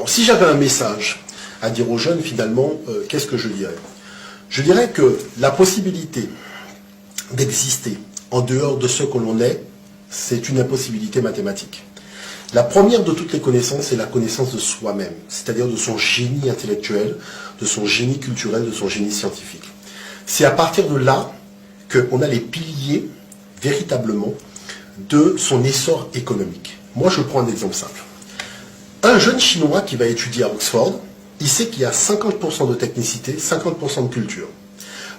Alors, si j'avais un message à dire aux jeunes, finalement, qu'est-ce que je dirais? Je dirais que la possibilité d'exister en dehors de ce que l'on est, c'est une impossibilité mathématique. La première de toutes les connaissances, c'est la connaissance de soi-même, c'est-à-dire de son génie intellectuel, de son génie culturel, de son génie scientifique. C'est à partir de là qu'on a les piliers, véritablement, de son essor économique. Moi, je prends un exemple simple. Un jeune Chinois qui va étudier à Oxford, il sait qu'il y a 50% de technicité, 50% de culture.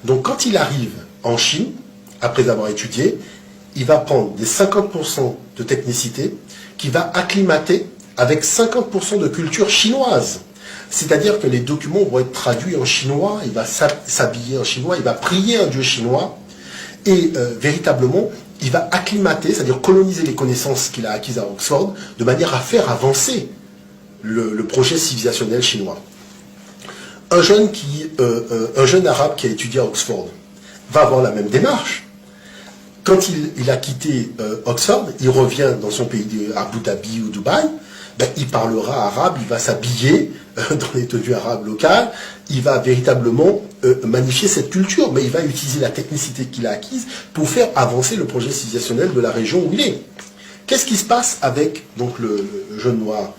Donc, quand il arrive en Chine, après avoir étudié, il va prendre des 50% de technicité qui va acclimater avec 50% de culture chinoise. C'est-à-dire que les documents vont être traduits en chinois, il va s'habiller en chinois, il va prier un dieu chinois, et véritablement, il va acclimater, c'est-à-dire coloniser les connaissances qu'il a acquises à Oxford, de manière à faire avancer le projet civilisationnel chinois. Un jeune arabe qui a étudié à Oxford va avoir la même démarche. Quand il a quitté Oxford, il revient dans son pays Abu Dhabi ou Dubaï, ben, il parlera arabe, il va s'habiller dans les tenues arabes locales, il va véritablement magnifier cette culture, mais il va utiliser la technicité qu'il a acquise pour faire avancer le projet civilisationnel de la région où il est. Qu'est-ce qui se passe avec donc, le jeune noir,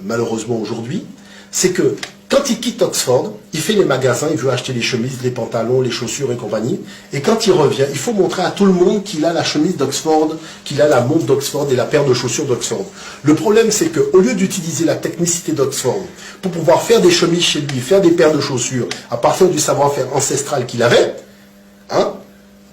malheureusement aujourd'hui? C'est que quand il quitte Oxford, il fait les magasins, il veut acheter les chemises, les pantalons, les chaussures et compagnie. Et quand il revient, il faut montrer à tout le monde qu'il a la chemise d'Oxford, qu'il a la montre d'Oxford et la paire de chaussures d'Oxford. Le problème, c'est qu'au lieu d'utiliser la technicité d'Oxford pour pouvoir faire des chemises chez lui, faire des paires de chaussures, à partir du savoir-faire ancestral qu'il avait, hein,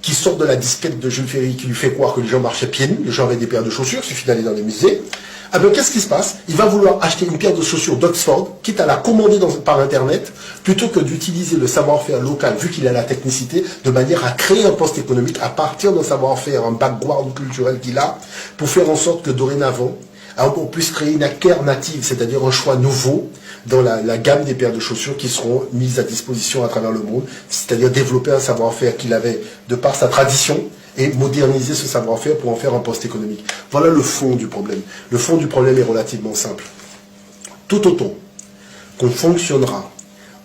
qui sort de la disquette de Jules Ferry, qui lui fait croire que les gens marchaient pieds nus, les gens avaient des paires de chaussures, il suffit d'aller dans les musées. Ah ben, qu'est-ce qui se passe? Il va vouloir acheter une paire de chaussures d'Oxford, quitte à la commander par Internet, plutôt que d'utiliser le savoir-faire local, vu qu'il a la technicité, de manière à créer un poste économique à partir d'un savoir-faire, un background culturel qu'il a, pour faire en sorte que dorénavant, on puisse créer une alternative, c'est-à-dire un choix nouveau dans la gamme des paires de chaussures qui seront mises à disposition à travers le monde, c'est-à-dire développer un savoir-faire qu'il avait de par sa tradition, et moderniser ce savoir-faire pour en faire un poste économique. Voilà le fond du problème. Le fond du problème est relativement simple. Tout autant qu'on fonctionnera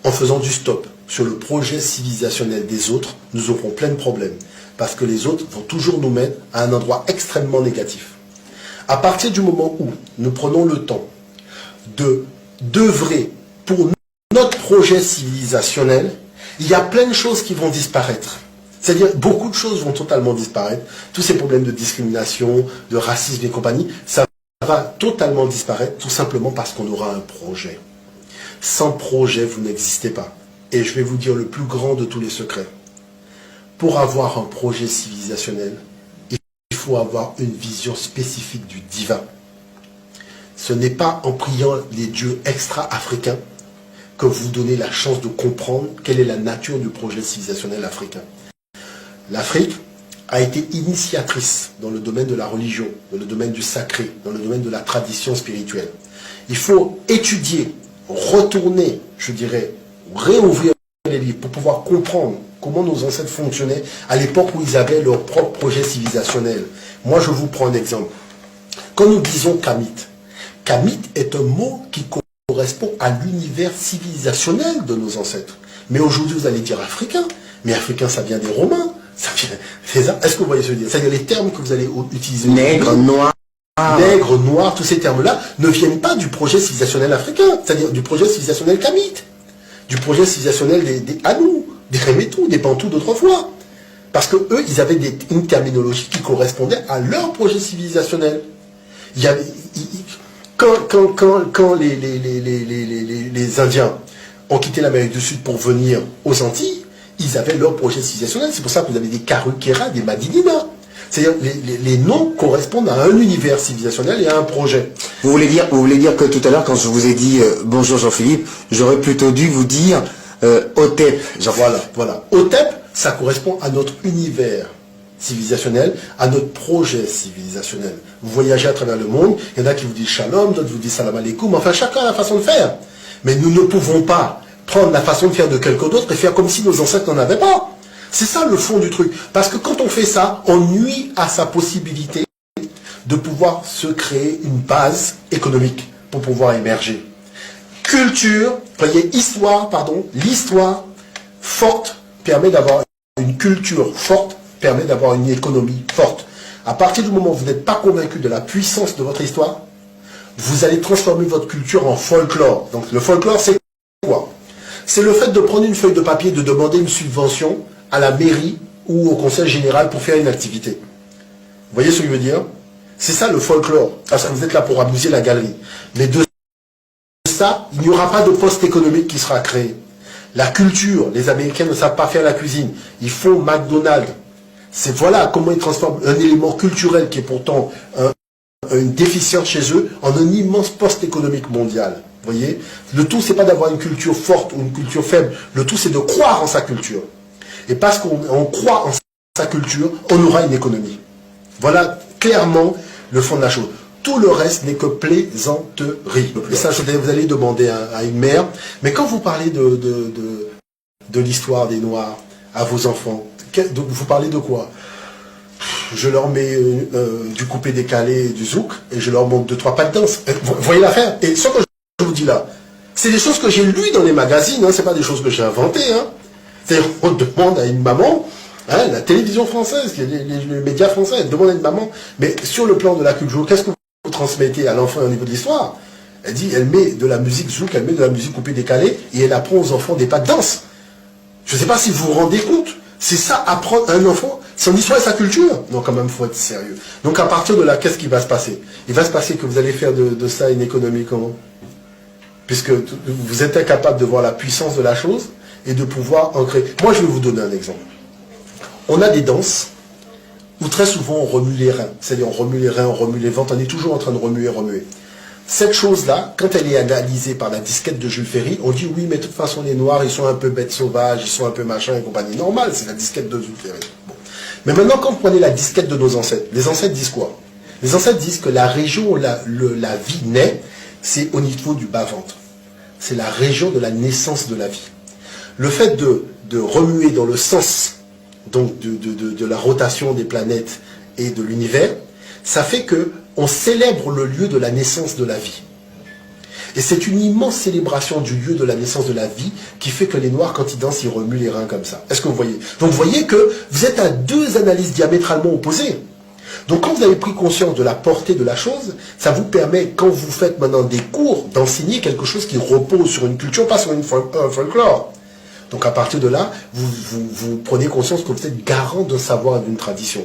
en faisant du stop sur le projet civilisationnel des autres, nous aurons plein de problèmes. Parce que les autres vont toujours nous mettre à un endroit extrêmement négatif. À partir du moment où nous prenons le temps d'œuvrer pour notre projet civilisationnel, il y a plein de choses qui vont disparaître. C'est-à-dire, beaucoup de choses vont totalement disparaître. Tous ces problèmes de discrimination, de racisme et compagnie, ça va totalement disparaître, tout simplement parce qu'on aura un projet. Sans projet, vous n'existez pas. Et je vais vous dire le plus grand de tous les secrets. Pour avoir un projet civilisationnel, il faut avoir une vision spécifique du divin. Ce n'est pas en priant les dieux extra-africains que vous donnez la chance de comprendre quelle est la nature du projet civilisationnel africain. L'Afrique a été initiatrice dans le domaine de la religion, dans le domaine du sacré, dans le domaine de la tradition spirituelle. Il faut étudier, retourner, je dirais, réouvrir les livres pour pouvoir comprendre comment nos ancêtres fonctionnaient à l'époque où ils avaient leur propre projet civilisationnel. Moi, je vous prends un exemple. Quand nous disons Kamit, Kamit est un mot qui correspond à l'univers civilisationnel de nos ancêtres. Mais aujourd'hui, vous allez dire africain, mais africain, ça vient des Romains. Est-ce que vous voyez ce que je veux dire? C'est-à-dire les termes que vous allez utiliser. Nègre, noir. Nègre, noir, tous ces termes-là ne viennent pas du projet civilisationnel africain, c'est-à-dire du projet civilisationnel kamite, du projet civilisationnel des Hanou, des Remetou, des Bantous d'autrefois. Parce que eux, ils avaient une terminologie qui correspondait à leur projet civilisationnel. Il y avait, quand les Indiens ont quitté l'Amérique du Sud pour venir aux Antilles, ils avaient leur projet civilisationnel. C'est pour ça que vous avez des Karukera, des Madinina. C'est-à-dire les noms correspondent à un univers civilisationnel et à un projet. Vous voulez dire que tout à l'heure, quand je vous ai dit bonjour Jean-Philippe, j'aurais plutôt dû vous dire Hotep. Voilà. Hotep, ça correspond à notre univers civilisationnel, à notre projet civilisationnel. Vous voyagez à travers le monde, il y en a qui vous disent shalom, d'autres vous disent salam alaikum, enfin chacun a la façon de faire. Mais nous ne pouvons pas prendre la façon de faire de quelqu'un d'autre et faire comme si nos ancêtres n'en avaient pas. C'est ça le fond du truc. Parce que quand on fait ça, on nuit à sa possibilité de pouvoir se créer une base économique pour pouvoir émerger. culture, voyez, histoire, pardon, l'histoire forte permet d'avoir une culture forte, permet d'avoir une économie forte. À partir du moment où vous n'êtes pas convaincu de la puissance de votre histoire, vous allez transformer votre culture en folklore. Donc le folklore, c'est quoi? C'est le fait de prendre une feuille de papier, de demander une subvention à la mairie ou au conseil général pour faire une activité. Vous voyez ce que je veux dire? C'est ça le folklore, parce que vous êtes là pour amuser la galerie. Mais de ça, il n'y aura pas de poste économique qui sera créé. La culture, les Américains ne savent pas faire la cuisine. Ils font McDonald's. C'est voilà comment ils transforment un élément culturel qui est pourtant une déficience chez eux en un immense poste économique mondial. Vous voyez? Le tout, c'est pas d'avoir une culture forte ou une culture faible. Le tout, c'est de croire en sa culture. Et parce qu'on croit en sa culture, on aura une économie. Voilà clairement le fond de la chose. Tout le reste n'est que plaisanterie. Et ça, vous allez demander à une mère. Mais quand vous parlez de l'histoire des Noirs à vos enfants, vous parlez de quoi? Je leur mets du coupé-décalé, du zouk, et je leur montre 2-3 pas de danse. Vous voyez l'affaire? Et ce que je vous dis là, c'est des choses que j'ai lues dans les magazines, hein, c'est pas des choses que j'ai inventées. Hein. C'est-à-dire, on demande à une maman, hein, la télévision française, les médias français, elle demande à une maman, mais sur le plan de la culture, qu'est-ce que vous transmettez à l'enfant au niveau de l'histoire? Elle dit, elle met de la musique zouk, elle met de la musique coupé-décalé, et elle apprend aux enfants des pas de danse. Je ne sais pas si vous vous rendez compte. C'est ça, apprendre à un enfant son histoire et sa culture. Non, quand même, il faut être sérieux. Donc, à partir de là, qu'est-ce qui va se passer? Il va se passer que vous allez faire de ça une économie comment? Puisque vous êtes incapable de voir la puissance de la chose et de pouvoir en créer. Moi, je vais vous donner un exemple. On a des danses où très souvent on remue les reins. C'est-à-dire on remue les reins, on remue les ventres, on est toujours en train de remuer. Cette chose-là, quand elle est analysée par la disquette de Jules Ferry, on dit oui, mais de toute façon, les Noirs, ils sont un peu bêtes sauvages, ils sont un peu machin et compagnie. Normal, c'est la disquette de Jules Ferry. Bon. Mais maintenant, quand vous prenez la disquette de nos ancêtres, les ancêtres disent quoi? Les ancêtres disent que la région où la vie naît, c'est au niveau du bas-ventre. C'est la région de la naissance de la vie. Le fait de remuer dans le sens donc de la rotation des planètes et de l'univers, ça fait que on célèbre le lieu de la naissance de la vie. Et c'est une immense célébration du lieu de la naissance de la vie qui fait que les Noirs, quand ils dansent, ils remuent les reins comme ça. Est-ce que vous voyez? Donc vous voyez que vous êtes à deux analyses diamétralement opposées. Donc quand vous avez pris conscience de la portée de la chose, ça vous permet, quand vous faites maintenant des cours, d'enseigner quelque chose qui repose sur une culture, pas sur un folklore. Donc à partir de là, vous prenez conscience que vous êtes garant d'un savoir et d'une tradition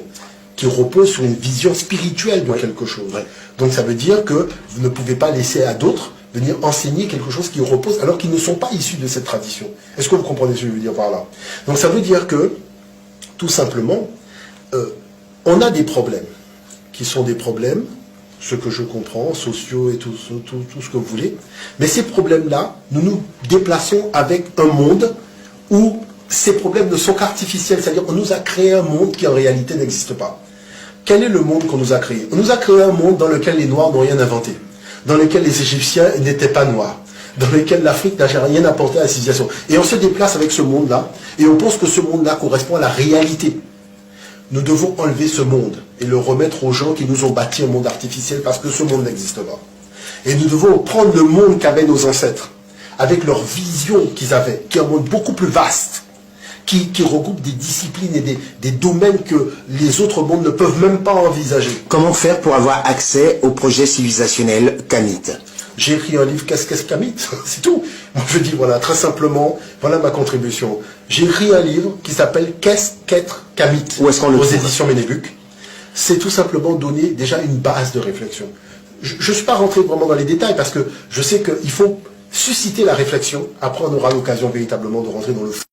qui repose sur une vision spirituelle de quelque chose. Donc ça veut dire que vous ne pouvez pas laisser à d'autres venir enseigner quelque chose qui repose alors qu'ils ne sont pas issus de cette tradition. Est-ce que vous comprenez ce que je veux dire par là? Donc ça veut dire que, tout simplement, on a des problèmes qui sont des problèmes, ce que je comprends, sociaux et tout ce que vous voulez, mais ces problèmes-là, nous nous déplaçons avec un monde où ces problèmes ne sont qu'artificiels, c'est-à-dire qu'on nous a créé un monde qui en réalité n'existe pas. Quel est le monde qu'on nous a créé? On nous a créé un monde dans lequel les Noirs n'ont rien inventé, dans lequel les Égyptiens n'étaient pas noirs, dans lequel l'Afrique n'a rien apporté à la civilisation. Et on se déplace avec ce monde-là, et on pense que ce monde-là correspond à la réalité. Nous devons enlever ce monde et le remettre aux gens qui nous ont bâti un monde artificiel parce que ce monde n'existe pas. Et nous devons prendre le monde qu'avaient nos ancêtres, avec leur vision qu'ils avaient, qui est un monde beaucoup plus vaste, qui regroupe des disciplines et des domaines que les autres mondes ne peuvent même pas envisager. Comment faire pour avoir accès au projet civilisationnel Kamit? J'ai écrit un livre, qu'est-ce Kamit? C'est tout. Moi je dis, voilà, très simplement, voilà ma contribution. J'ai écrit un livre qui s'appelle Qu'est-ce qu'être Kamit? Où est-ce qu'on le aux trouve? éditions Ménébuc. C'est tout simplement donner déjà une base de réflexion. Je ne suis pas rentré vraiment dans les détails parce que je sais qu'il faut susciter la réflexion. Après, on aura l'occasion véritablement de rentrer dans le fond.